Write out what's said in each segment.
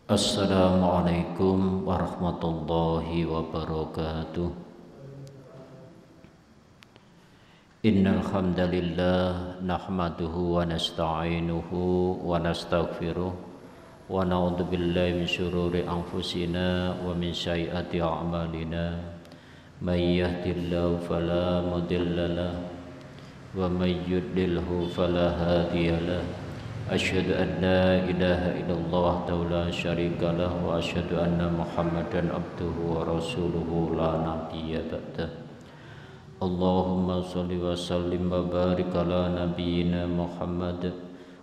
Assalamualaikum warahmatullahi wabarakatuh. Innal hamdalillah nahmaduhu wa nasta'inuhu wa nastaghfiruh wa na'udzu billahi min syururi anfusina wa min sayyiati a'malina. May yahdihillahu fala mudilla lahu wa may yudlilhu fala hadiyalah. Asyhadu an la ilaha illallah wahdahu la syarika lah wa asyhadu anna Muhammadan abduhu wa rasuluhu la nabiyya ba'dah. Allahumma shalli wa sallim wa barik ala nabiyyina Muhammad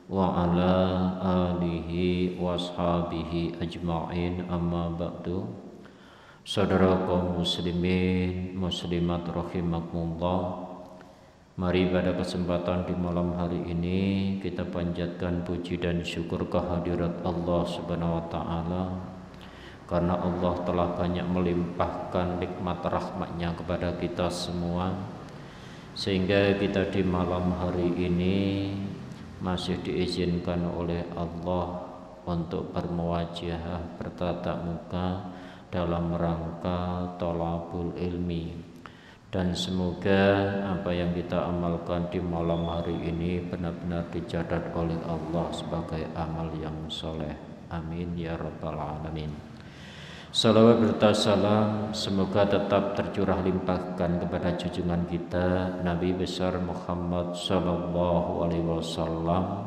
wa ala alihi wa ashabihi ajma'in, amma ba'du. Saudara kaum muslimin muslimat rahimakumullah, mari pada kesempatan di malam hari ini kita panjatkan puji dan syukur kehadirat Allah Subhanahu wa taala, karena Allah telah banyak melimpahkan nikmat rahmat-Nya kepada kita semua, sehingga kita di malam hari ini masih diizinkan oleh Allah untuk bermuwajahah, bertatap muka dalam rangka thalabul ilmi. Dan semoga apa yang kita amalkan di malam hari ini benar-benar dicatat oleh Allah sebagai amal yang soleh. Amin ya rabbal alamin. Salawat serta salam semoga tetap tercurah limpahkan kepada junjungan kita Nabi besar Muhammad sallallahu alaihi wasallam.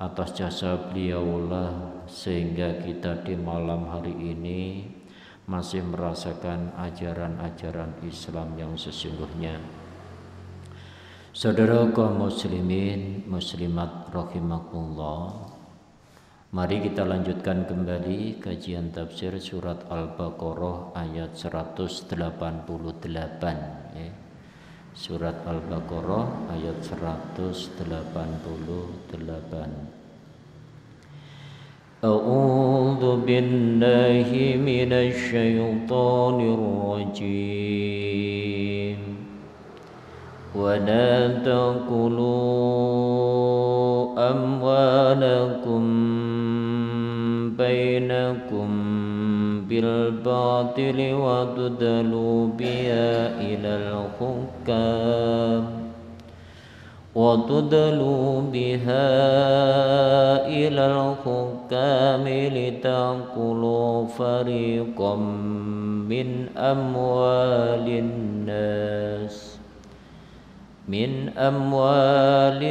Atas jasa beliaulah sehingga kita di malam hari ini masih merasakan ajaran-ajaran Islam yang sesungguhnya. Saudara kaum muslimin muslimat rahimakumullah, mari kita lanjutkan kembali kajian tafsir surat Al-Baqarah ayat 188 ya. Surat Al-Baqarah ayat 188. A'udzu billahi minasy syaithanir rajim. Wa la taqulu amwalakum bainakum bil batili wa tudlu biha ilal hukam وَتُدْلُوا بِهَا إِلَى الْحُكَّامِ لِتَأْكُلُوا فَرِيقًا مِنْ أَمْوَالِ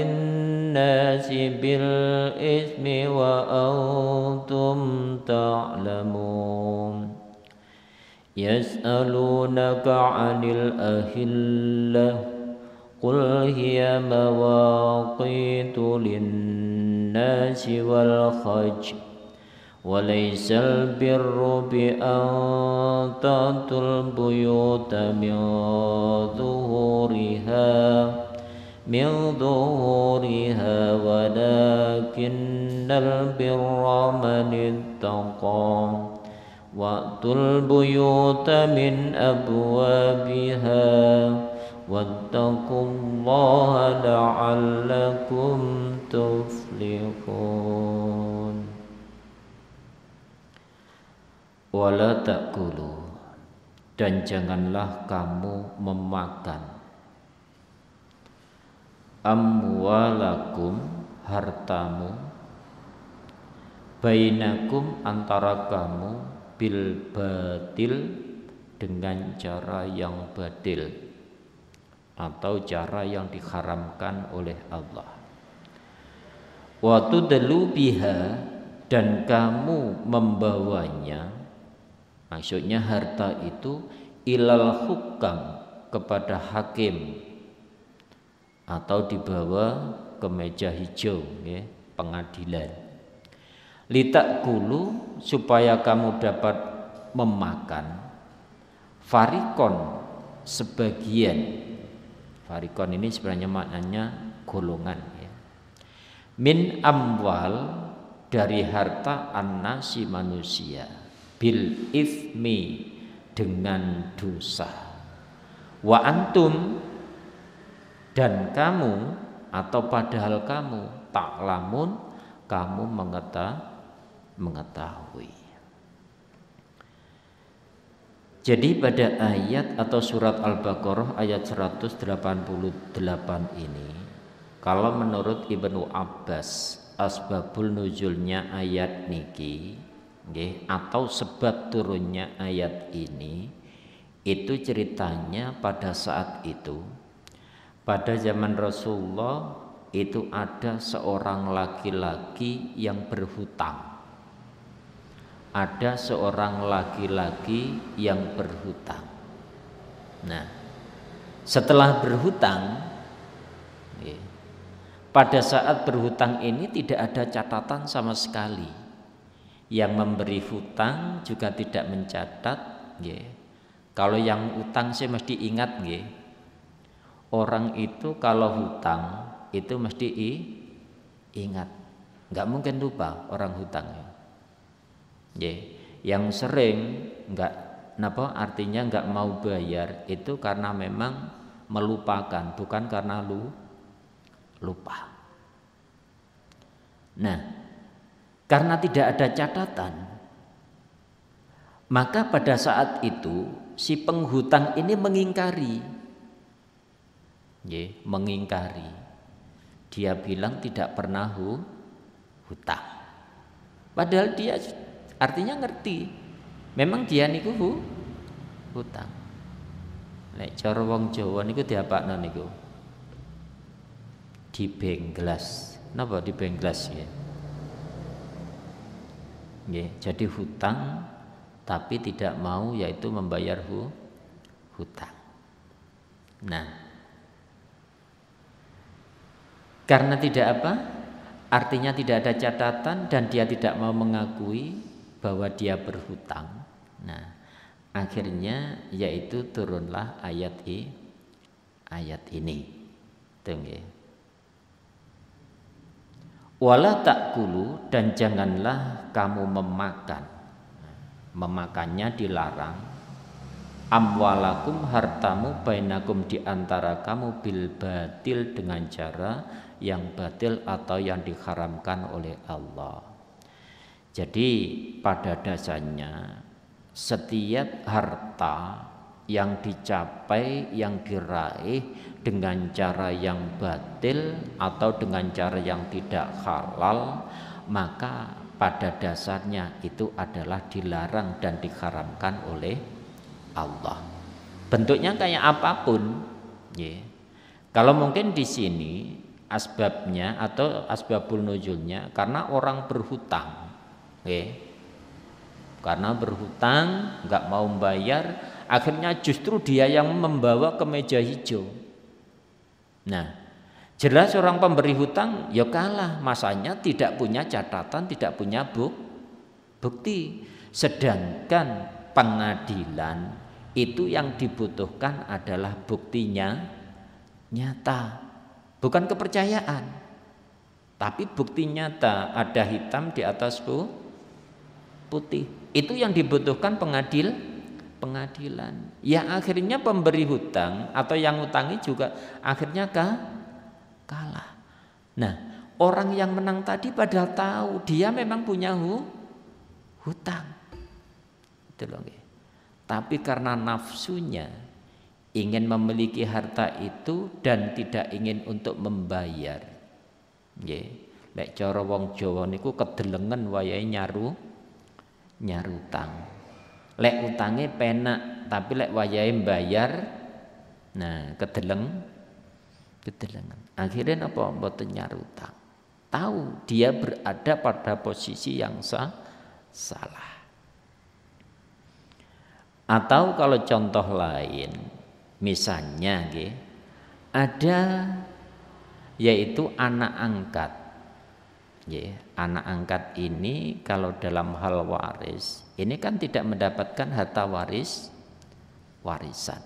النَّاسِ بِالْإِثْمِ وَأَنْتُمْ تَعْلَمُونَ يَسْأَلُونَكَ عَنِ الْأَهِلَّةِ قل هي مواقيت للناس والحج وليس البر بأن تأتوا البيوت من ظهورها ولكن البر من اتقى وأتوا البيوت من أبوابها wattaqullaha la'allakum tuflihun. Wala ta'kulu, dan janganlah kamu memakan amwalakum, hartamu, bainakum, antara kamu, bil batil, dengan cara yang batil atau cara yang diharamkan oleh Allah. Wa tudlu biha, dan kamu membawanya, maksudnya harta itu, ilal hukam, kepada hakim, atau dibawa ke meja hijau ya, pengadilan. Litakulu, supaya kamu dapat memakan, farikon, sebagian. Farikon ini sebenarnya maknanya golongan ya. Min amwal, dari harta annasi, manusia, bil ifmi, dengan dosa. Wa antum, dan kamu, atau padahal kamu, ta'lamun, kamu mengetahui. Jadi pada ayat atau surat Al-Baqarah ayat 188 ini, kalau menurut Ibnu Abbas asbabul nuzulnya ayat niki atau sebab turunnya ayat ini, itu ceritanya pada saat itu, pada zaman Rasulullah itu ada seorang laki-laki yang berhutang. Ada seorang laki-laki yang berhutang. Nah, setelah berhutang, pada saat berhutang ini tidak ada catatan sama sekali. Yang memberi hutang juga tidak mencatat. Kalau yang hutang sih mesti ingat, orang itu kalau hutang itu mesti ingat, nggak mungkin lupa orang hutang. Yang sering artinya nggak mau bayar itu karena memang melupakan, bukan karena lupa. Nah, karena tidak ada catatan, maka pada saat itu si penghutang ini mengingkari. Mengingkari. Dia bilang tidak pernah hutang. Padahal dia artinya ngerti, memang dia niku hutang. Lek cara wong Jawa niku diapakno niku? Dibengglas. Napa dibengglas ya? Jadi hutang tapi tidak mau yaitu membayar hutang. Nah, karena tidak apa? Artinya tidak ada catatan dan dia tidak mau mengakui bahwa dia berhutang. Nah, akhirnya yaitu turunlah ayat ini. Wala ta'kulu, dan janganlah kamu memakan. Memakannya dilarang. Amwalakum, hartamu, bainakum, di antara kamu, bil batil, dengan cara yang batil atau yang diharamkan oleh Allah. Jadi pada dasarnya setiap harta yang dicapai, yang diraih dengan cara yang batil atau dengan cara yang tidak halal, maka pada dasarnya itu adalah dilarang dan diharamkan oleh Allah. Bentuknya kayak apapun, Kalau mungkin di sini asbabnya atau asbabul nuzulnya karena orang berhutang, karena berhutang nggak mau membayar, akhirnya justru dia yang membawa ke meja hijau. Nah, jelas orang pemberi hutang ya kalah, masanya tidak punya catatan, tidak punya bukti. Sedangkan pengadilan itu yang dibutuhkan adalah buktinya nyata, bukan kepercayaan, tapi bukti nyata, ada hitam di atas putih. Itu yang dibutuhkan pengadilan. Ya akhirnya pemberi hutang atau yang hutangi juga akhirnya kalah. Nah, orang yang menang tadi padahal tahu dia memang punya hutang. Itu loh. Tapi karena nafsunya ingin memiliki harta itu dan tidak ingin untuk membayar. Lek cara wong Jawa niku kedelengen wayahe nyarutang. Lek utange penak, tapi lek wayahe mbayar, nah kedelengan. Akhirnya apa? Mboten nyarutang. Tahu dia berada pada posisi yang salah. Atau kalau contoh lain, misalnya ada yaitu anak angkat. Anak angkat ini kalau dalam hal waris, ini kan tidak mendapatkan harta warisan.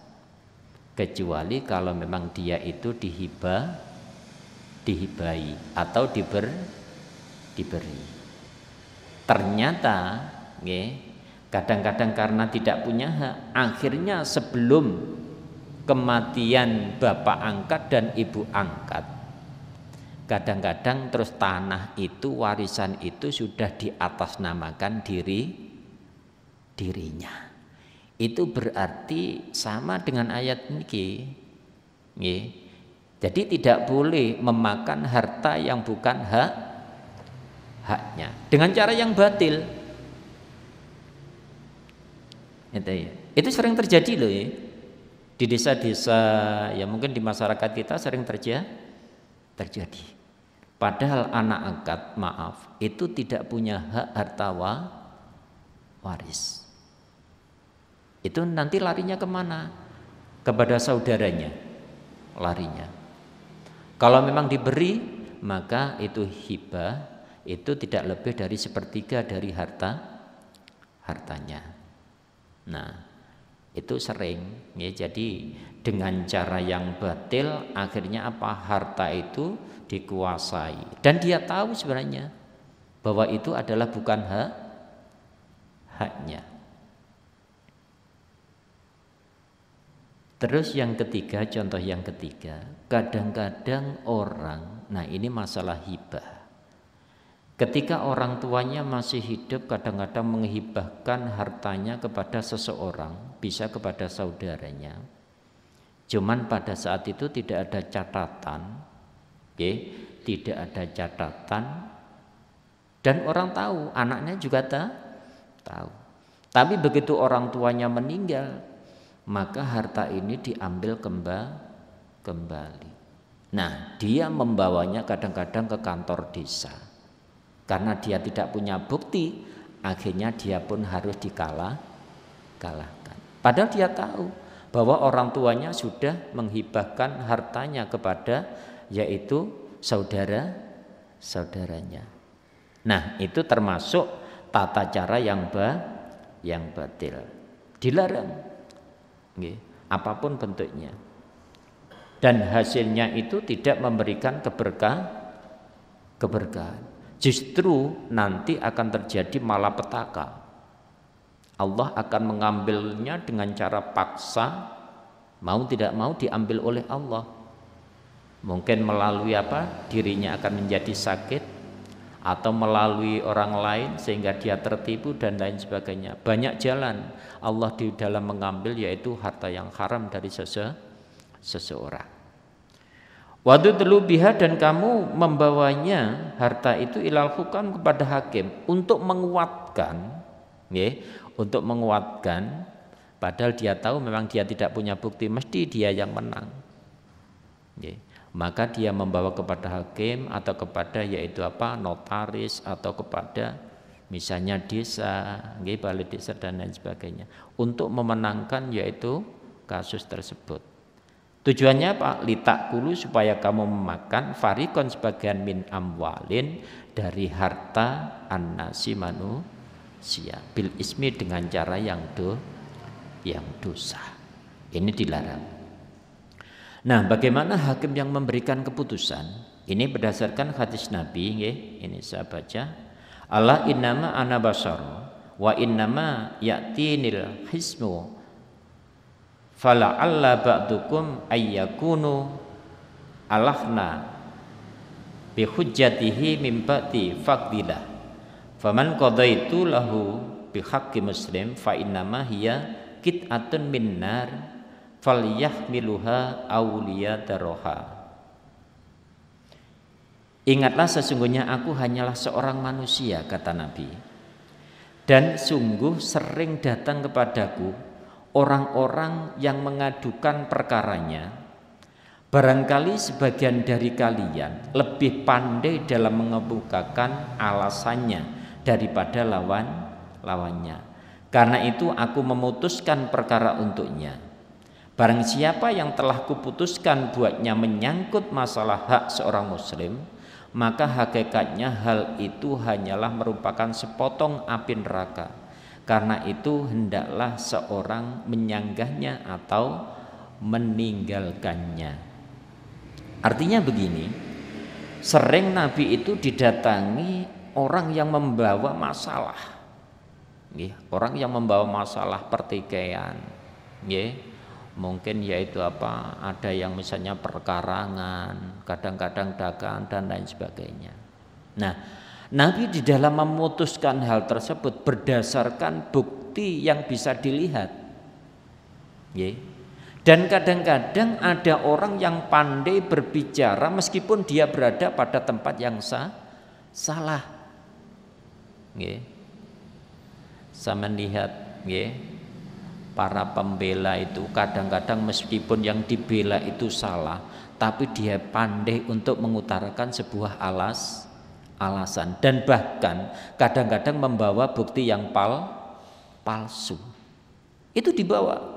Kecuali kalau memang dia itu dihibai atau diberi. Ternyata kadang-kadang karena tidak punya hak, akhirnya sebelum kematian bapak angkat dan ibu angkat, Kadang-kadang terus tanah itu, warisan itu sudah diatasnamakan dirinya. Itu berarti sama dengan ayat ini. Nggih. Jadi tidak boleh memakan harta yang bukan haknya dengan cara yang batil. Itu sering terjadi loh ya. Di desa-desa, ya mungkin di masyarakat kita sering terjadi. Padahal anak angkat, maaf, itu tidak punya hak harta waris. Itu nanti larinya kemana? Kepada saudaranya larinya. Kalau memang diberi, maka itu hibah, itu tidak lebih dari 1/3 dari hartanya. Nah, itu sering ya. Jadi dengan cara yang batil akhirnya apa? Harta itu dikuasai dan dia tahu sebenarnya bahwa itu adalah bukan haknya. Terus yang ketiga, contoh yang ketiga, kadang-kadang orang, nah ini masalah hibah. Ketika orang tuanya masih hidup, kadang-kadang menghibahkan hartanya kepada seseorang, bisa kepada saudaranya. Cuman pada saat itu tidak ada catatan, tidak ada catatan, dan orang tahu, anaknya juga tahu. Tapi begitu orang tuanya meninggal, maka harta ini diambil kembali. Nah, dia membawanya kadang-kadang ke kantor desa. Karena dia tidak punya bukti, akhirnya dia pun harus dikalahkan. Padahal dia tahu bahwa orang tuanya sudah menghibahkan hartanya kepada yaitu saudaranya. Nah, itu termasuk tata cara yang batil. Dilarang. Apapun bentuknya. Dan hasilnya itu tidak memberikan keberkahan. Justru nanti akan terjadi malapetaka. Allah akan mengambilnya dengan cara paksa, mau tidak mau diambil oleh Allah. Mungkin melalui dirinya akan menjadi sakit, atau melalui orang lain sehingga dia tertipu dan lain sebagainya. Banyak jalan Allah di dalam mengambil, yaitu harta yang haram dari seseorang. Wadudlu biha, dan kamu membawanya harta itu ilal hukam kepada hakim untuk menguatkan, padahal dia tahu memang dia tidak punya bukti, mesti dia yang menang. Maka dia membawa kepada hakim atau kepada yaitu notaris atau kepada misalnya desa, balai desa dan lain sebagainya untuk memenangkan yaitu kasus tersebut. Tujuannya apa? Litakulu, supaya kamu memakan farikon sebagian min amwalin dari harta annasi manusia bil ismi dengan cara yang dosa. Ini dilarang. Nah, bagaimana hakim yang memberikan keputusan? Ini berdasarkan hadis Nabi, ini saya baca. Ala innama ana basar wa innama ya'tinil hismu fala'alla ba'dukum ayyakunu alahna bihujjatihi min ba'di faqdilah faman qadaitu lahu bihaqqi muslim fa innama hiya qit'atun min nar falyahmiluha awliyadaroha. Ingatlah, sesungguhnya aku hanyalah seorang manusia, kata Nabi, dan sungguh sering datang kepadaku orang-orang yang mengadukan perkaranya. Barangkali sebagian dari kalian lebih pandai dalam mengemukakan alasannya daripada lawannya. Karena itu aku memutuskan perkara untuknya. Barang siapa yang telah kuputuskan buatnya menyangkut masalah hak seorang muslim, maka hakikatnya hal itu hanyalah merupakan sepotong api neraka. Karena itu hendaklah seorang menyanggahnya atau meninggalkannya. Artinya begini, sering Nabi itu didatangi orang yang membawa masalah, orang yang membawa masalah pertikaian, Mungkin yaitu apa, ada yang misalnya perkarangan, kadang-kadang dagang dan lain sebagainya. Nah, Nabi di dalam memutuskan hal tersebut berdasarkan bukti yang bisa dilihat. Dan kadang-kadang ada orang yang pandai berbicara meskipun dia berada pada tempat yang salah. Saya melihat para pembela itu kadang-kadang meskipun yang dibela itu salah, tapi dia pandai untuk mengutarakan sebuah alasan dan bahkan kadang-kadang membawa bukti yang palsu. Itu dibawa.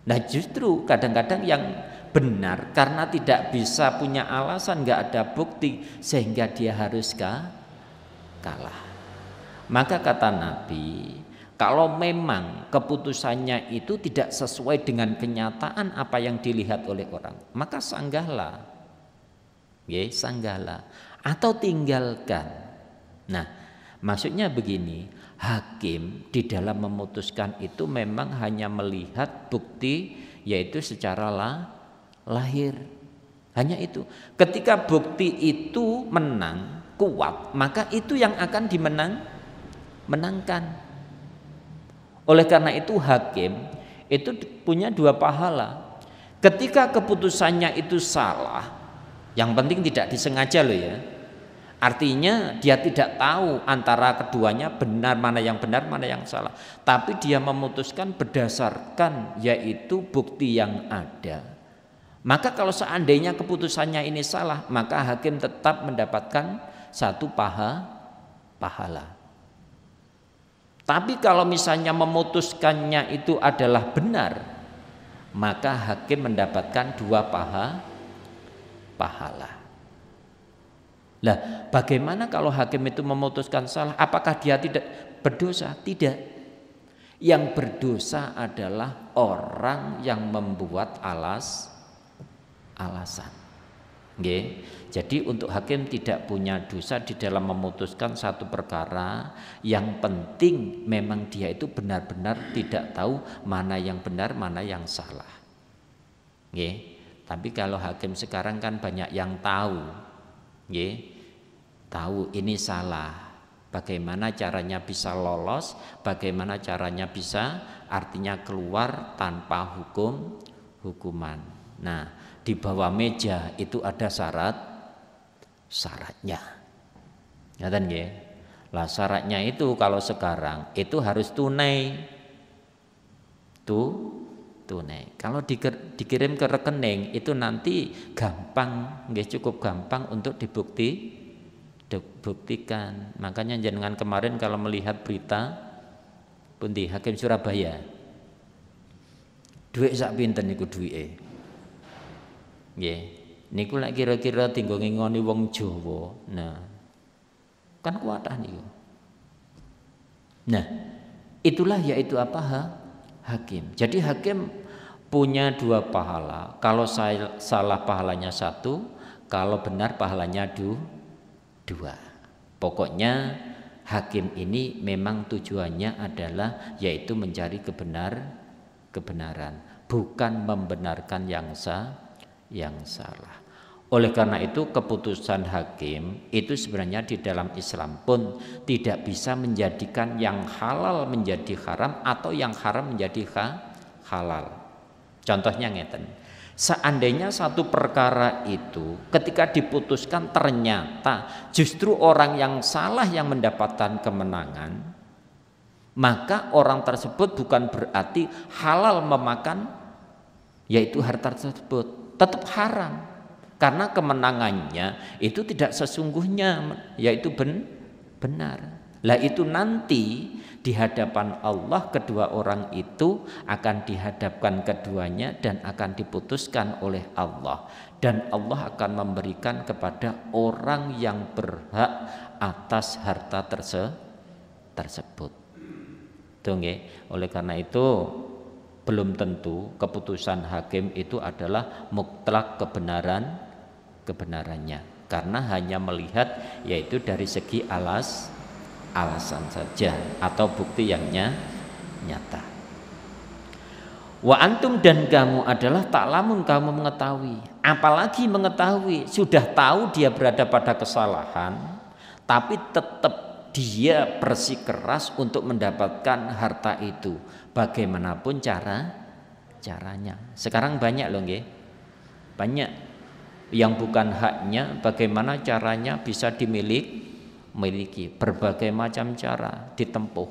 Nah, justru kadang-kadang yang benar karena tidak bisa punya alasan, nggak ada bukti, sehingga dia harus kalah. Maka kata Nabi, kalau memang keputusannya itu tidak sesuai dengan kenyataan apa yang dilihat oleh orang, maka sanggahlah, sanggahlah atau tinggalkan. Nah, maksudnya begini, hakim di dalam memutuskan itu memang hanya melihat bukti, yaitu secara lahir. Hanya itu. Ketika bukti itu menang, kuat, maka itu yang akan dimenangkan. Oleh karena itu hakim itu punya dua pahala. Ketika keputusannya itu salah, yang penting tidak disengaja loh ya. Artinya dia tidak tahu antara keduanya benar, mana yang benar, mana yang salah. Tapi dia memutuskan berdasarkan yaitu bukti yang ada. Maka kalau seandainya keputusannya ini salah, maka hakim tetap mendapatkan satu pahala. Tapi kalau misalnya memutuskannya itu adalah benar, maka hakim mendapatkan dua pahala. Lah, bagaimana kalau hakim itu memutuskan salah? Apakah dia tidak berdosa? Tidak. Yang berdosa adalah orang yang membuat alasan. Jadi untuk hakim tidak punya dosa di dalam memutuskan satu perkara. Yang penting memang dia itu benar-benar tidak tahu mana yang benar, mana yang salah. Tapi kalau hakim sekarang kan banyak yang tahu. Tahu ini salah, bagaimana caranya bisa lolos, bagaimana caranya bisa artinya keluar tanpa hukuman. Nah, di bawah meja itu ada syaratnya. Ngerti nggih? Lah syaratnya itu kalau sekarang itu harus tunai. Tunai. Kalau dikirim ke rekening itu nanti gampang, cukup gampang untuk dibuktikan. Makanya jenengan kemarin kalau melihat berita pundi hakim Surabaya, duit sak pinten niku duwike. Niku lek kira-kira tinggo ngingoni wong Jawa. Nah, kan kuatah niku. Nah, itulah yaitu apa? Hakim. Jadi hakim punya dua pahala. Kalau salah pahalanya satu, kalau benar pahalanya dua. Pokoknya hakim ini memang tujuannya adalah yaitu mencari kebenaran, bukan membenarkan yang salah. Oleh karena itu keputusan hakim itu sebenarnya di dalam Islam pun tidak bisa menjadikan yang halal menjadi haram atau yang haram menjadi halal. Contohnya ngeten. Seandainya satu perkara itu ketika diputuskan ternyata justru orang yang salah yang mendapatkan kemenangan, maka orang tersebut bukan berarti halal memakan yaitu harta tersebut, tetap haram karena kemenangannya itu tidak sesungguhnya yaitu benar. Lah itu nanti di hadapan Allah kedua orang itu akan dihadapkan keduanya dan akan diputuskan oleh Allah, dan Allah akan memberikan kepada orang yang berhak atas harta tersebut. Oleh karena itu belum tentu keputusan hakim itu adalah mutlak kebenarannya, karena hanya melihat yaitu dari segi alasan saja atau bukti yang nyata. Wa antum dan kamu adalah ta'lamun, kamu mengetahui. Apalagi mengetahui, sudah tahu dia berada pada kesalahan, tapi tetap dia bersikeras untuk mendapatkan harta itu. Bagaimanapun caranya. Sekarang banyak loh nggih. Banyak yang bukan haknya, bagaimana caranya bisa dimiliki. Berbagai macam cara ditempuh.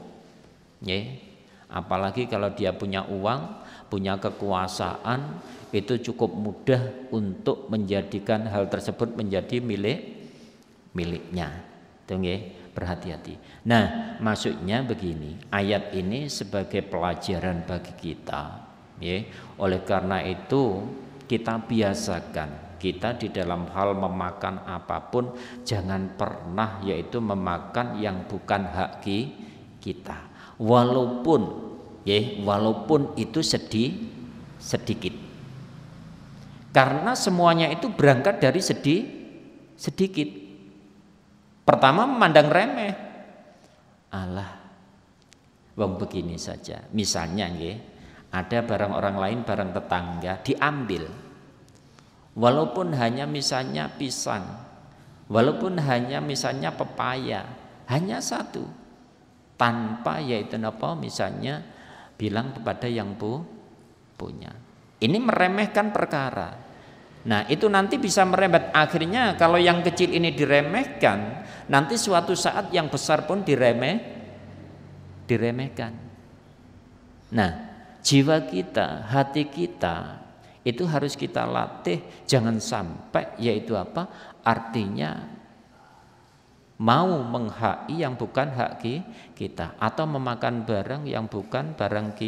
Nggih. Apalagi kalau dia punya uang, punya kekuasaan, itu cukup mudah untuk menjadikan hal tersebut menjadi miliknya. Itu nggih, berhati-hati. Nah, maksudnya begini, ayat ini sebagai pelajaran bagi kita, ya. Oleh karena itu kita biasakan, kita di dalam hal memakan apapun jangan pernah yaitu memakan yang bukan hak kita. Walaupun itu sedikit, karena semuanya itu berangkat dari sedikit. Pertama memandang remeh, alah, wong begini saja. Misalnya ada barang orang lain, barang tetangga diambil, walaupun hanya misalnya pisang, walaupun hanya misalnya pepaya, hanya satu. Tanpa yaitu apa, misalnya bilang kepada yang punya. Ini meremehkan perkara. Nah, itu nanti bisa merembet. Akhirnya kalau yang kecil ini diremehkan, nanti suatu saat yang besar pun diremehkan. Nah, jiwa kita, hati kita itu harus kita latih, jangan sampai yaitu apa? Artinya mau menghaki yang bukan hak kita, atau memakan barang yang bukan barang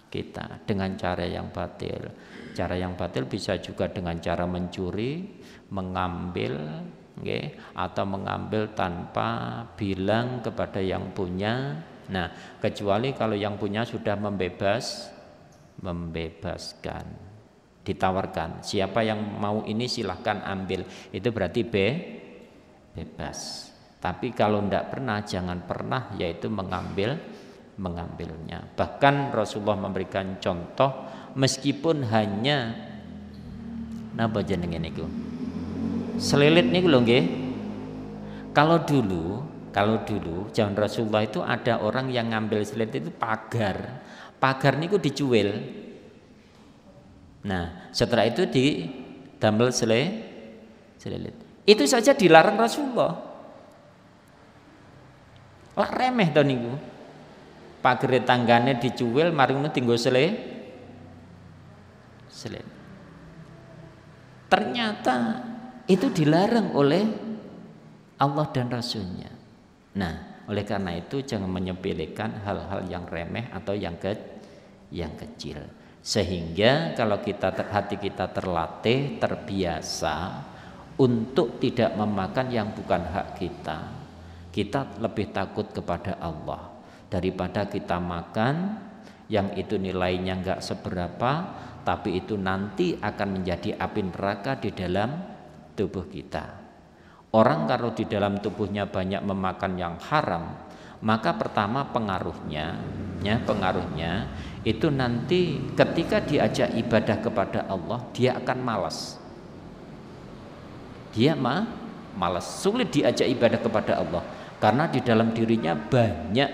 kita dengan cara yang batil. Cara yang batil bisa juga dengan cara mencuri, mengambil, atau mengambil tanpa bilang kepada yang punya. Nah, kecuali kalau yang punya sudah membebaskan, ditawarkan, siapa yang mau ini silahkan ambil, itu berarti bebas. Tapi kalau tidak pernah, jangan pernah yaitu mengambilnya. Bahkan Rasulullah memberikan contoh, meskipun hanya napa jenenge niku, selilit niku lho nggih. Kalau dulu zaman Rasulullah itu ada orang yang ngambil selilit itu pagar niku dicuil. Nah, setelah itu didamel selilit. Itu saja dilarang Rasulullah. Lah remeh to niku. Pagere tanggane dicuwil, mari ngono tinggo selilit. Ternyata itu dilarang oleh Allah dan Rasulnya. Nah, oleh karena itu jangan menyepelekan hal-hal yang remeh atau yang kecil. Sehingga kalau hati kita terlatih, terbiasa untuk tidak memakan yang bukan hak kita, kita lebih takut kepada Allah daripada kita makan yang itu nilainya enggak seberapa, tapi itu nanti akan menjadi api neraka di dalam tubuh kita. Orang kalau di dalam tubuhnya banyak memakan yang haram, maka pertama pengaruhnya itu nanti ketika diajak ibadah kepada Allah, dia akan malas. Dia malas, sulit diajak ibadah kepada Allah. Karena di dalam dirinya banyak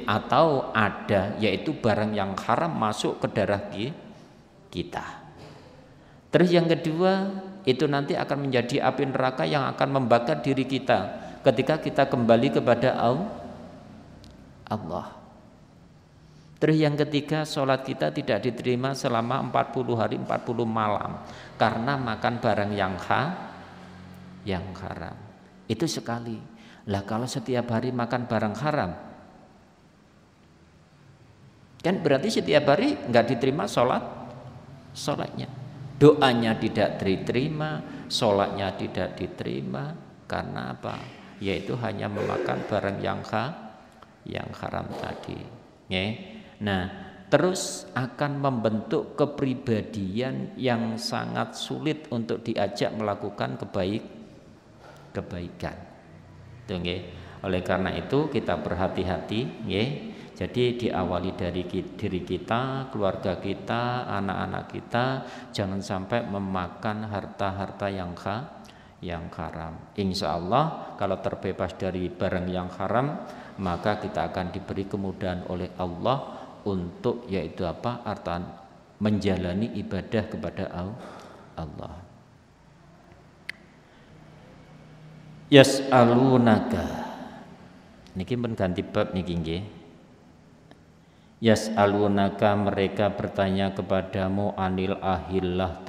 atau ada yaitu barang yang haram masuk ke darah kita. Terus yang kedua, itu nanti akan menjadi api neraka yang akan membakar diri kita ketika kita kembali kepada Allah. Terus yang ketiga, sholat kita tidak diterima selama 40 hari 40 malam karena makan barang yang haram. Itu sekali. Lah kalau setiap hari makan barang haram, kan berarti setiap hari enggak diterima sholatnya, doanya tidak diterima, sholatnya tidak diterima. Karena apa? Yaitu hanya memakan barang yang haram tadi. Nah, terus akan membentuk kepribadian yang sangat sulit untuk diajak melakukan kebaikan. Oleh karena itu kita berhati-hati, Jadi diawali dari diri kita, keluarga kita, anak-anak kita, jangan sampai memakan harta-harta yang haram. Insya Allah kalau terbebas dari barang yang haram, maka kita akan diberi kemudahan oleh Allah untuk yaitu apa? Artian menjalani ibadah kepada Allah. Yas'alunaka. Niki pun ganti bab niki nggih. Yas'alunaka, mereka bertanya kepadamu anil ahillah,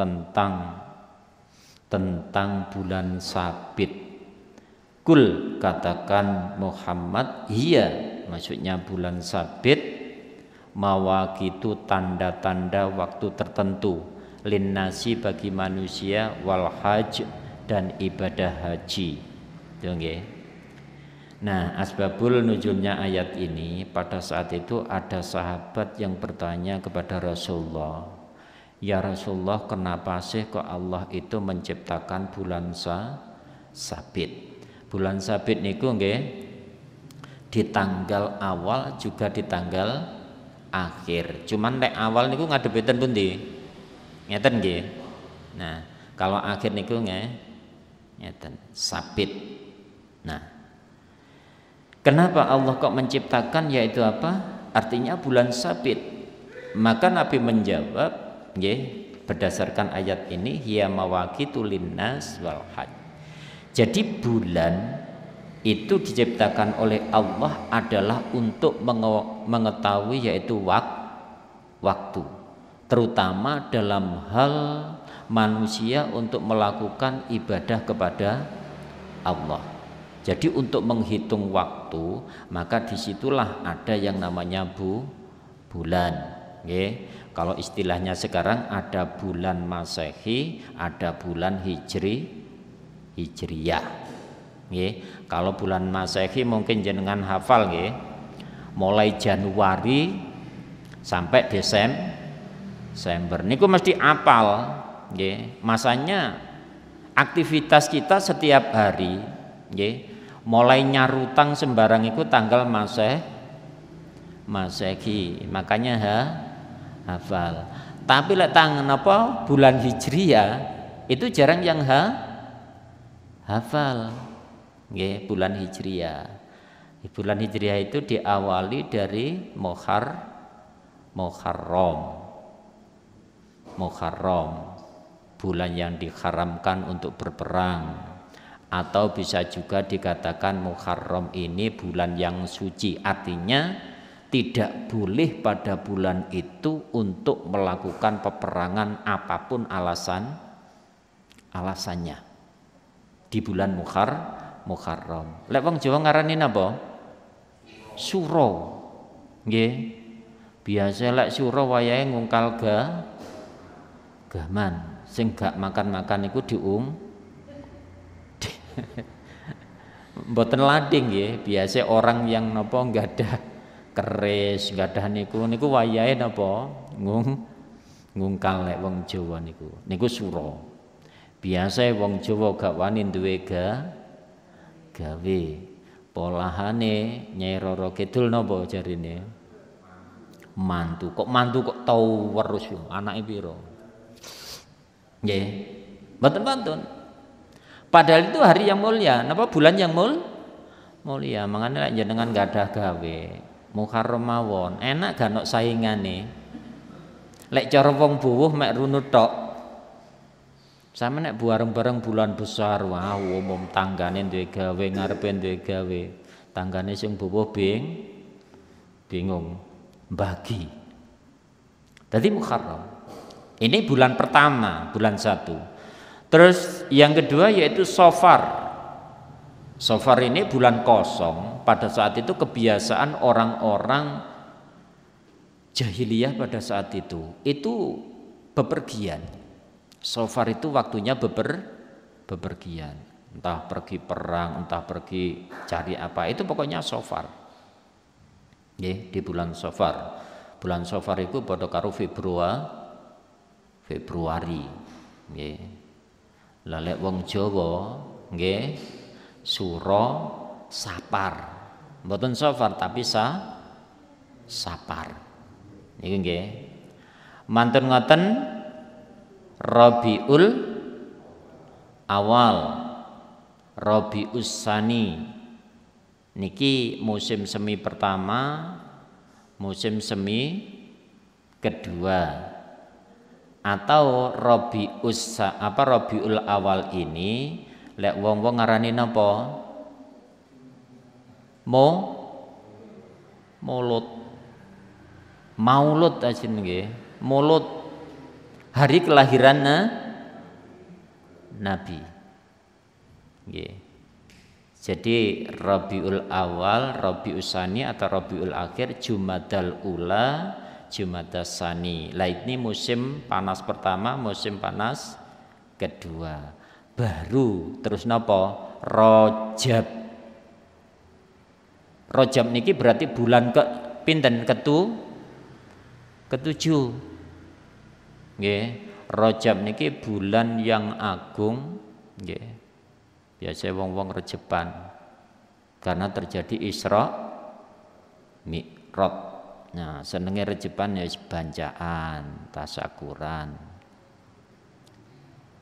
tentang bulan sabit. Kul, katakan Muhammad, iya, maksudnya bulan sabit, mawaqitu, tanda-tanda waktu tertentu, linnasi, bagi manusia, wal haj, dan ibadah haji. Itu nggih. Nah, asbabul nuzulnya ayat ini, pada saat itu ada sahabat yang bertanya kepada Rasulullah, ya Rasulullah, kenapa sih kok Allah itu menciptakan bulan sabit? Bulan sabit niku nggih di tanggal awal juga di tanggal akhir. Cuman nek awal niku ngadep enten pundi? Ngeten nggih. Nah, kalau akhir niku nggih ngeten, sabit. Nah, kenapa Allah kok menciptakan, yaitu apa? Artinya bulan sabit. Maka Nabi menjawab, nggih, berdasarkan ayat ini, hiya mawaqitu linnas wal hajj. Jadi bulan itu diciptakan oleh Allah adalah untuk mengetahui yaitu waktu, terutama dalam hal manusia untuk melakukan ibadah kepada Allah. Jadi untuk menghitung waktu, maka disitulah ada yang namanya bulan. Okay. Kalau istilahnya sekarang ada bulan Masehi, ada bulan Hijriyah. Okay. Kalau bulan Masehi mungkin jenengan hafal, okay. Mulai Januari sampai Desember. Niku mesti apal. Okay. Masanya aktivitas kita setiap hari. Okay. Mulai nyarutang sembarang itu tanggal Masehi, makanya hafal. Tapi lek tangan apa bulan Hijriyah itu jarang yang hafal. Nggih, bulan Hijriyah. Bulan Hijriyah itu diawali dari Muharram, bulan yang diharamkan untuk berperang. Atau bisa juga dikatakan Muharram ini bulan yang suci, artinya tidak boleh pada bulan itu untuk melakukan peperangan apapun alasannya di bulan Muharram. Lek wong Jawa ngarani napa? Suro. Nggih. Biasa lek suro wayahe ngungkal gaman, sing gak makan-makan iku mboten lading nggih, biasa orang yang napa nggadah keris, nggadah niku wayahe napa ngungkal lek wong Jawa niku sura. Biasa wong Jawa gak wani duwe gawe. Polahane Nyai Roro Kidul napa jarine? Mantu. Kok tau werus anake pira? Nggih. Mboten. Padahal itu hari yang mulia, napa bulan yang mulia. Mangane lek jenengan gak ada gawe, Muharram mawon, enak gak ono saingane. Lek cara wong buwuh mek runut tok. Sama nek bareng-bareng bulan besar, wah umum tanggane duwe gawe, ngarepe duwe gawe. Tanggane sing buwuh bingung bagi. Dadi Muharram. Ini bulan pertama, bulan 1. Terus yang kedua yaitu Safar. Safar ini bulan kosong. Pada saat itu kebiasaan orang-orang jahiliyah pada saat itu bepergian. Safar itu waktunya bepergian. Entah pergi perang, entah pergi cari apa, itu pokoknya Safar. Nggih, di bulan Safar. Bulan Safar itu padha karo Februari. Nggih. Lalek wong Jawa nggih sura Sapar. Mboten Safar tapi Sapar. Niki nggih. Mantun ngoten Rabiul Awal, Rabius Tsani. Niki musim semi pertama, musim semi kedua. Atau Rabiul Awal ini lek wong-wong ngarani napa? Maulud aja nggih. Maulud hari kelahiran Nabi. Nggih. Jadi Rabiul Awal, Rabius Tsani atau Rabiul Akhir, Jumadal Ula, Jumadas Tsani. Lah ini musim panas pertama, musim panas kedua. Baru terus napa? Rajab. Rajab niki berarti bulan ke pinten? Ketujuh. Nggih. Rajab niki bulan yang agung, nggih. Biasa wong-wong rejeban. Karena terjadi Isra Mi'raj. Nah, senenge rejeban ya bancaan, tasyakuran.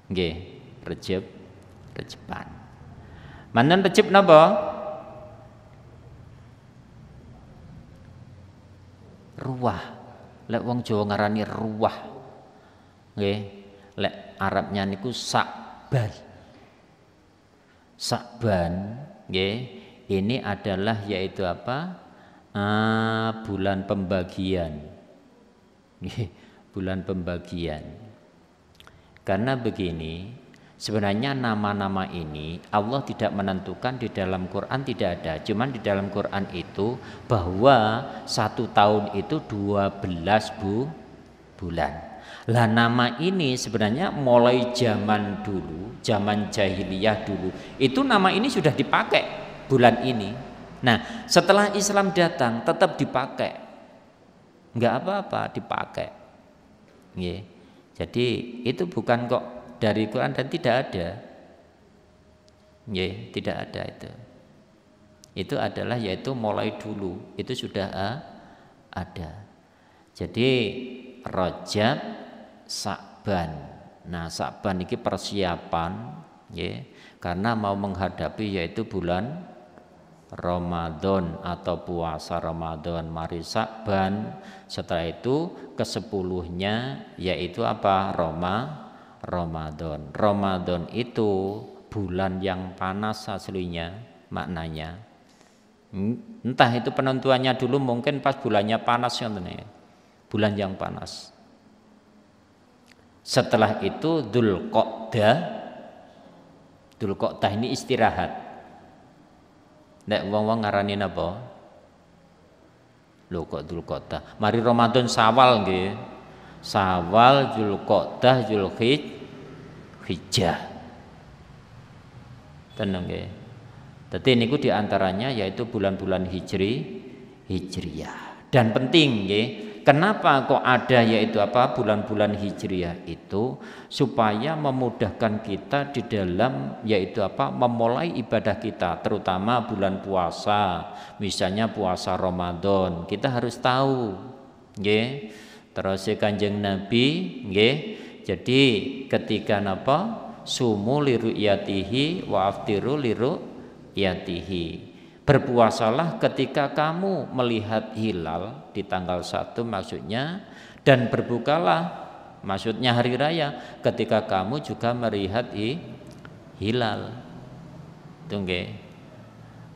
Nggih, rejeban. Manten rejeb napa? Ruwah. Lek wong Jawa ngarani ruwah. Nggih, lek Arabnya niku Sa'ban. Sa'ban, nggih, ini adalah yaitu apa? Bulan pembagian. Nggih, bulan pembagian. Karena begini, sebenarnya nama-nama ini Allah tidak menentukan di dalam Quran, tidak ada. Cuman di dalam Quran itu bahwa 1 tahun itu 12 bulan. Lah nama ini sebenarnya mulai zaman dulu, zaman jahiliyah dulu, itu nama ini sudah dipakai bulan ini. Nah, setelah Islam datang tetap dipakai, nggak apa-apa dipakai. Nggih. Jadi itu bukan kok dari Quran dan tidak ada. Nggih, tidak ada itu. Itu adalah yaitu mulai dulu itu sudah ada. Jadi Rajab, Sa'ban. Nah, Sa'ban ini persiapan, ya, karena mau menghadapi yaitu bulan Ramadan atau puasa Ramadan. Mari Sa'ban, setelah itu ke-10-nya yaitu apa? Ramadan. Ramadan itu bulan yang panas aslinya maknanya. Entah itu penentuannya dulu mungkin pas bulannya panas ya, bulan yang panas. Setelah itu Dzulqa'dah ini istirahat. Nek wong-wong ngarani napa? Lho kok Dzulqa'dah. Mari Ramadan Syawal nggih. Syawal, Dzulqa'dah, Dzulhijjah. Tenang nggih. Dadi niku diantaranya yaitu bulan-bulan Hijriyah. Dan penting nggih. Kenapa kok ada yaitu apa bulan-bulan Hijriyah itu supaya memudahkan kita di dalam yaitu apa memulai ibadah kita, terutama bulan puasa, misalnya puasa Ramadan. Kita harus tahu, nggih. Terus Kanjeng Nabi, nggih. Jadi ketika napa sumu liru'yatihi wa aftiru liru'yatihi. Berpuasalah ketika kamu melihat hilal di tanggal 1 maksudnya, dan berbukalah maksudnya hari raya ketika kamu juga melihat hilal. Tunggu.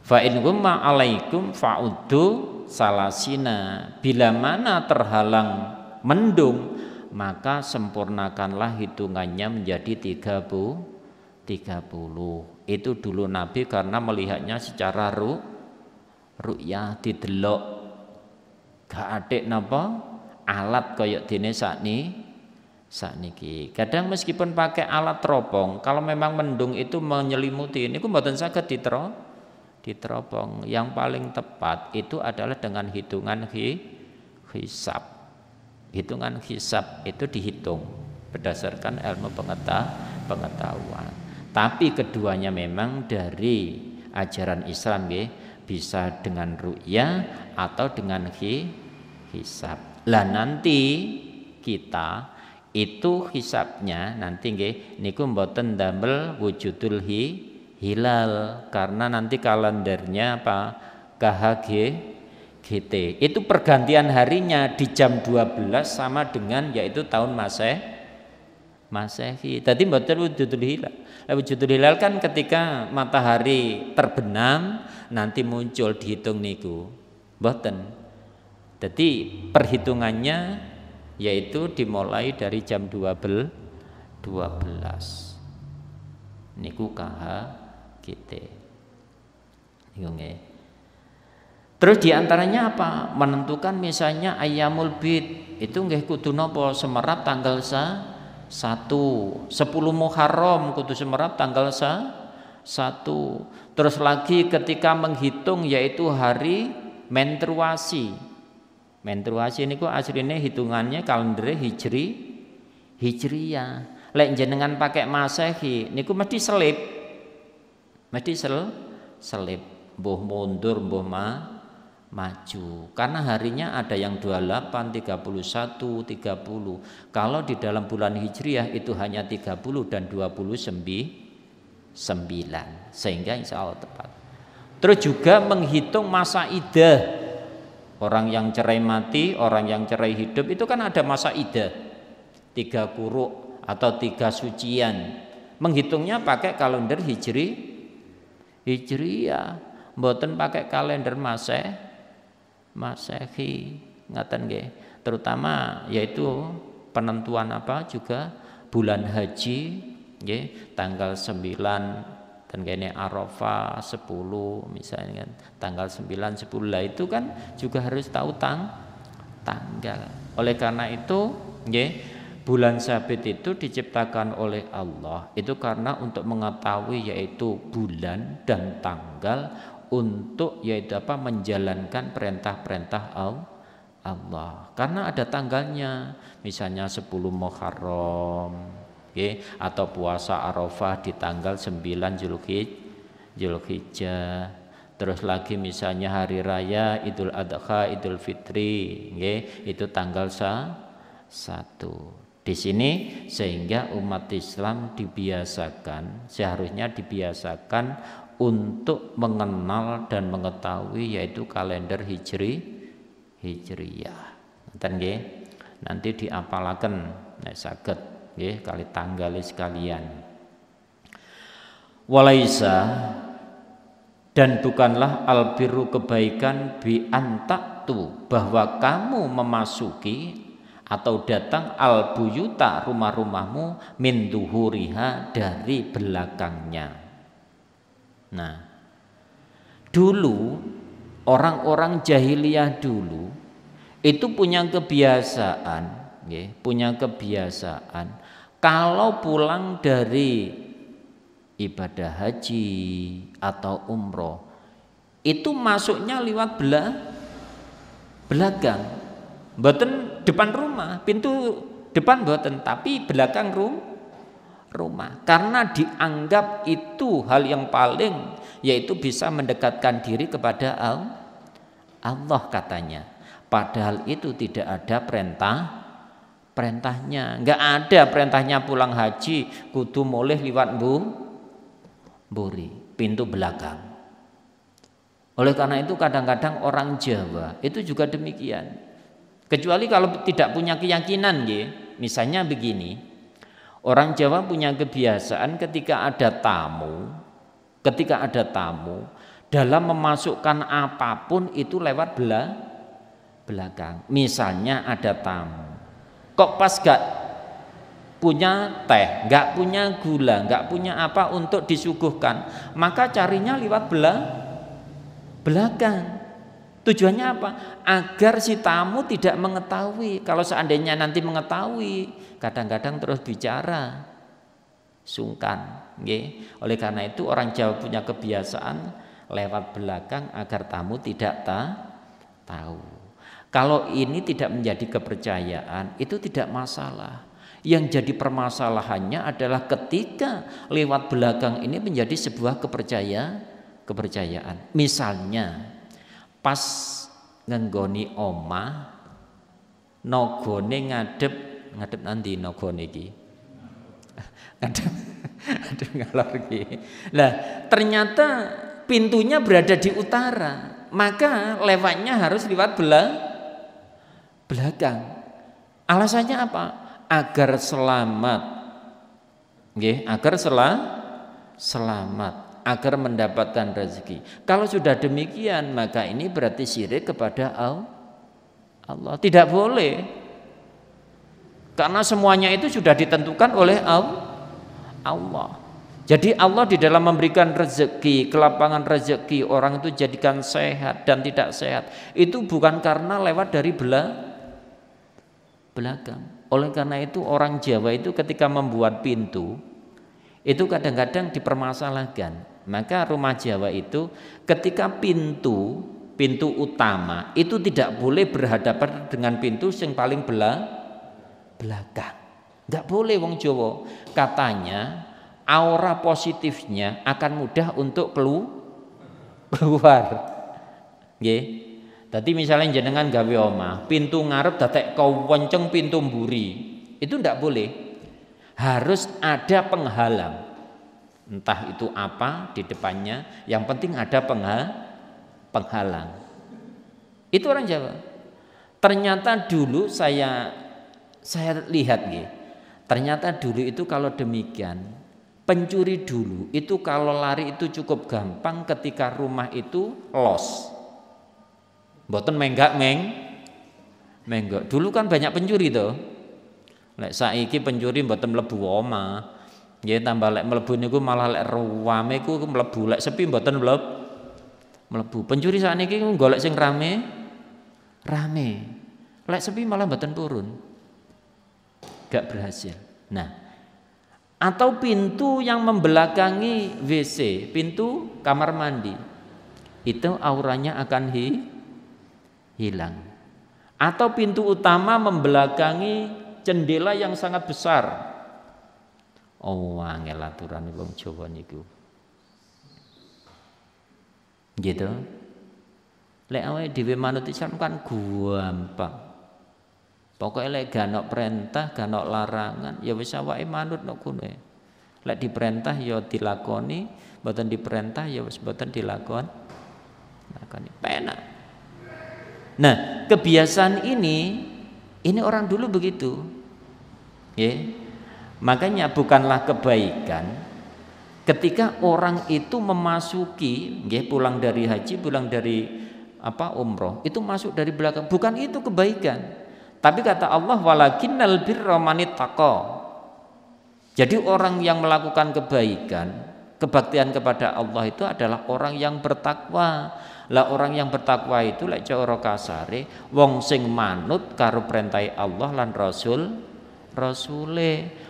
Fa in gumma alaikum fa'uddu salasina. Bila mana terhalang mendung maka sempurnakanlah hitungannya menjadi 30. Itu dulu Nabi karena melihatnya secara ru'yah didelok. Gak adek napa alat koyok dene sakniki. Kadang meskipun pakai alat teropong, kalau memang mendung itu menyelimuti niku mboten saged diteropong. Yang paling tepat itu adalah dengan hitungan hisab. Hitungan hisab itu dihitung berdasarkan ilmu pengetahuan. Tapi keduanya memang dari ajaran Islam, bisa dengan ru'yah atau dengan hisab. Lah nanti kita itu hisabnya nanti nggih niku mboten damel wujudul hilal karena nanti kalendernya apa KHGT itu pergantian harinya di jam 12 sama dengan yaitu tahun Masehi. Tadi mboten wujudul hilal. Wujudul hilal kan ketika matahari terbenam nanti muncul dihitung niku. Mboten. Jadi perhitungannya yaitu dimulai dari jam 12 niku KHGT. Niku nggih. Terus diantaranya apa? Menentukan misalnya Ayyamul Bid itu nggih kudu napa semerap tanggal 1, 10 Muharram kudu semerap tanggal 1. Terus lagi ketika menghitung yaitu hari menstruasi. Menstruasi niku asline hitungannya kalender Hijriyah. Lek jenengan pakai Masehi niku mesti selip. Mesti selip. Mbuh mundur, mbuh maju karena harinya ada yang 28, 31, 30. Kalau di dalam bulan Hijriah itu hanya 30 dan 29 sehingga insya Allah tepat. Terus juga menghitung masa iddah. Orang yang cerai mati, orang yang cerai hidup itu kan ada masa iddah 3 quru atau 3 sucian. Menghitungnya pakai kalender Hijriyah, mboten pakai kalender Masehi, ngaten nggih. Terutama yaitu penentuan apa juga bulan haji nggih, tanggal 9 dan kene Arafah 10 misalnya kan, tanggal 9 10 lah itu kan juga harus tahu tanggal. Oleh karena itu nggih, bulan Sabit itu diciptakan oleh Allah itu karena untuk mengetahui yaitu bulan dan tanggal untuk yaitu apa menjalankan perintah-perintah Allah. Karena ada tanggalnya, misalnya 10 Muharram, okay, atau puasa Arafah di tanggal 9 Zulhijjah. Terus lagi misalnya hari raya Idul Adha, Idul Fitri, okay, itu tanggal 1. Di sini sehingga umat Islam seharusnya dibiasakan untuk mengenal dan mengetahui yaitu kalender Hijriyah. Nanti diapalaken nek saged nggih kali tanggale sekalian. Walaisa dan bukanlah albirru kebaikan bi antaktu bahwa kamu memasuki atau datang albuyuta rumah-rumahmu min duhuriha dari belakangnya. Nah, dulu orang-orang jahiliyah dulu itu punya kebiasaan kalau pulang dari ibadah haji atau umroh itu masuknya lewat belakang, mboten depan rumah, pintu depan mboten, tapi belakang rumah karena dianggap itu hal yang paling yaitu bisa mendekatkan diri kepada Allah katanya. Padahal itu tidak ada perintahnya, enggak ada perintahnya pulang haji kudu moleh liwat mburi pintu belakang. Oleh karena itu kadang-kadang orang Jawa itu juga demikian. Kecuali kalau tidak punya keyakinan nggih. Misalnya begini. Orang Jawa punya kebiasaan ketika ada tamu dalam memasukkan apapun itu lewat belakang. Misalnya ada tamu, kok pas gak punya teh, gak punya gula, gak punya apa untuk disuguhkan, maka carinya lewat belakang. Tujuannya apa? Agar si tamu tidak mengetahui. Kalau seandainya nanti mengetahui, kadang-kadang terus bicara sungkan. Okay? Oleh karena itu orang Jawa punya kebiasaan lewat belakang agar tamu tidak tahu. Kalau ini tidak menjadi kepercayaan, itu tidak masalah. Yang jadi permasalahannya adalah ketika lewat belakang ini menjadi sebuah kepercayaan. Misalnya pas ngenggoni omah nagane ngadep nanti nagane iki. Ngadep ngalor iki. Lah, ternyata pintunya berada di utara, maka lewatnya harus lewat belakang. Alasannya apa? Agar selamat. Nggih, agar selamat, agar mendapatkan rezeki. Kalau sudah demikian, maka ini berarti syirik kepada Allah. Tidak boleh. Karena semuanya itu sudah ditentukan oleh Allah. Jadi Allah di dalam memberikan rezeki, kelapangan rezeki, orang itu jadikan sehat dan tidak sehat, itu bukan karena lewat dari belakang. Oleh karena itu orang Jawa itu ketika membuat pintu itu kadang-kadang dipermasalahkan. Maka rumah Jawa itu ketika pintu utama itu tidak boleh berhadapan dengan pintu yang paling belakang. Enggak boleh wong Jawa. Katanya aura positifnya akan mudah untuk keluar. Nggih. Tadi misalnya jenengan gawe omah, pintu ngarep datek kau wenceng pintu mburi. Itu ndak boleh. Harus ada penghalang. Entah itu apa di depannya, yang penting ada penghalang. Itu orang Jawa. Ternyata dulu saya lihat nggih. Ternyata dulu itu kalau demikian, pencuri dulu itu kalau lari itu cukup gampang ketika rumah itu los. Mboten menggak. Dulu kan banyak pencuri toh. Lek saiki pencuri mboten mlebu omah. Nggih tambah lek mlebu niku malah lek ruwame ku mlebu, lek sepi mboten mlebu. Pencuri sakniki golek sing rame. Lek sepi malah mboten purun. Gak berhasil. Nah, atau pintu yang membelakangi WC, pintu kamar mandi. Itu auranya akan hilang. Atau pintu utama membelakangi jendela yang sangat besar. Oh, angel aturane wong Jawa niku. Gitu. Lek awake dhewe manut Islam kan gampang. Pokoke lek gak ono perintah, gak ono larangan, ya wis awake manut nek kono. Lek diperintah ya dilakoni, mboten diperintah ya wis mboten dilakoni. Penak. Nah, kebiasaan ini orang dulu begitu. Makanya bukanlah kebaikan ketika orang itu memasuki, pulang dari haji, pulang dari umroh, itu masuk dari belakang. Bukan itu kebaikan. Tapi kata Allah, walakinnal birra manittaqa. Jadi orang yang melakukan kebaikan, kebaktian kepada Allah itu adalah orang yang bertakwa. Lah orang yang bertakwa itu lek cara kasare wong sing manut karo perintah Allah lan rasule.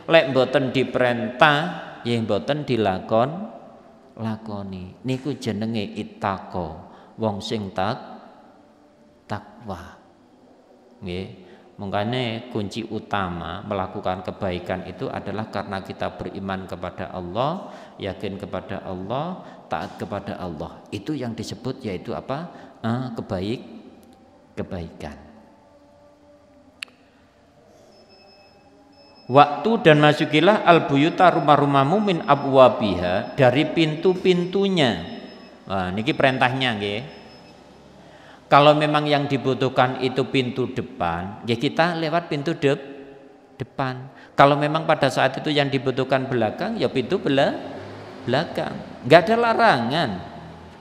Lek mboten diperintah ya mboten lakoni. Niku jenenge ittaqo, wong sing takwa. Nggih. Makanya kunci utama melakukan kebaikan itu adalah karena kita beriman kepada Allah, yakin kepada Allah, taat kepada Allah. Itu yang disebut yaitu apa? Kebaikan. Waktu dan masukilah al-buyuta rumah-rumahmu min abwabiha, dari pintu-pintunya. Wah, niki perintahnya nggih. Kalau memang yang dibutuhkan itu pintu depan, ya kita lewat pintu depan. Kalau memang pada saat itu yang dibutuhkan belakang, ya pintu belakang. Nggak ada larangan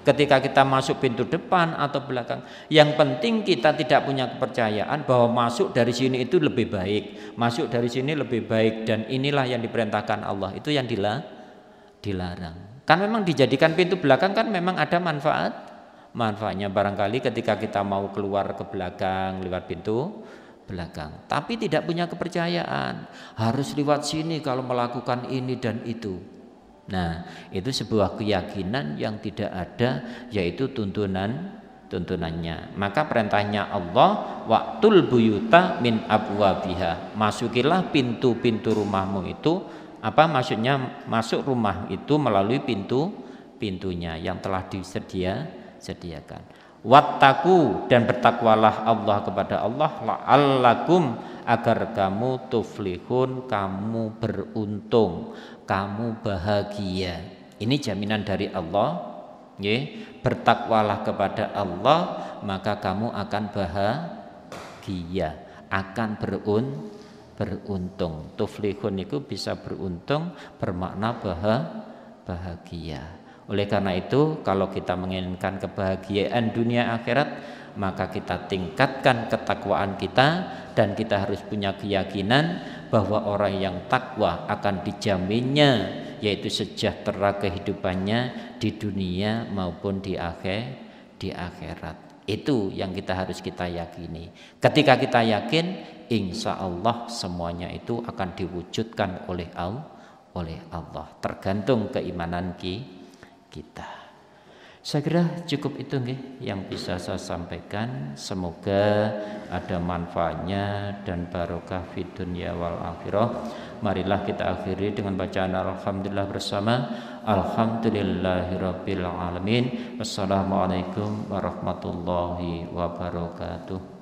ketika kita masuk pintu depan atau belakang. Yang penting kita tidak punya kepercayaan bahwa masuk dari sini itu lebih baik, masuk dari sini lebih baik, dan inilah yang diperintahkan Allah. Itu yang dilarang. Kan memang dijadikan pintu belakang kan memang ada manfaatnya, barangkali ketika kita mau keluar ke belakang lewat pintu belakang, tapi tidak punya kepercayaan harus lewat sini kalau melakukan ini dan itu. Nah, itu sebuah keyakinan yang tidak ada, yaitu tuntunannya. Maka perintahnya Allah, waqtul buyuta min abwabiha, masukilah pintu-pintu rumahmu itu. Apa maksudnya? Masuk rumah itu melalui pintunya yang telah disediakan. Wattaku, dan bertakwalah Allah kepada Allah, la'allakum, agar kamu tuflihun, kamu beruntung, kamu bahagia. Ini jaminan dari Allah. Bertakwalah kepada Allah, maka kamu akan bahagia, akan beruntung. Tuflihun itu bisa beruntung, bermakna bahagia. Oleh karena itu, kalau kita menginginkan kebahagiaan dunia akhirat, maka kita tingkatkan ketakwaan kita, dan kita harus punya keyakinan bahwa orang yang takwa akan dijaminnya yaitu sejahtera kehidupannya di dunia maupun di akhirat. Itu yang kita yakini. Ketika kita yakin, insya Allah semuanya itu akan diwujudkan oleh Allah. Tergantung keimanan kita. Saya kira cukup itu yang bisa saya sampaikan. Semoga ada manfaatnya dan barokah fid dunya wal akhirah. Marilah kita akhiri dengan bacaan alhamdulillah bersama. Alhamdulillahirabbil alamin. Wassalamualaikum warahmatullahi wabarakatuh.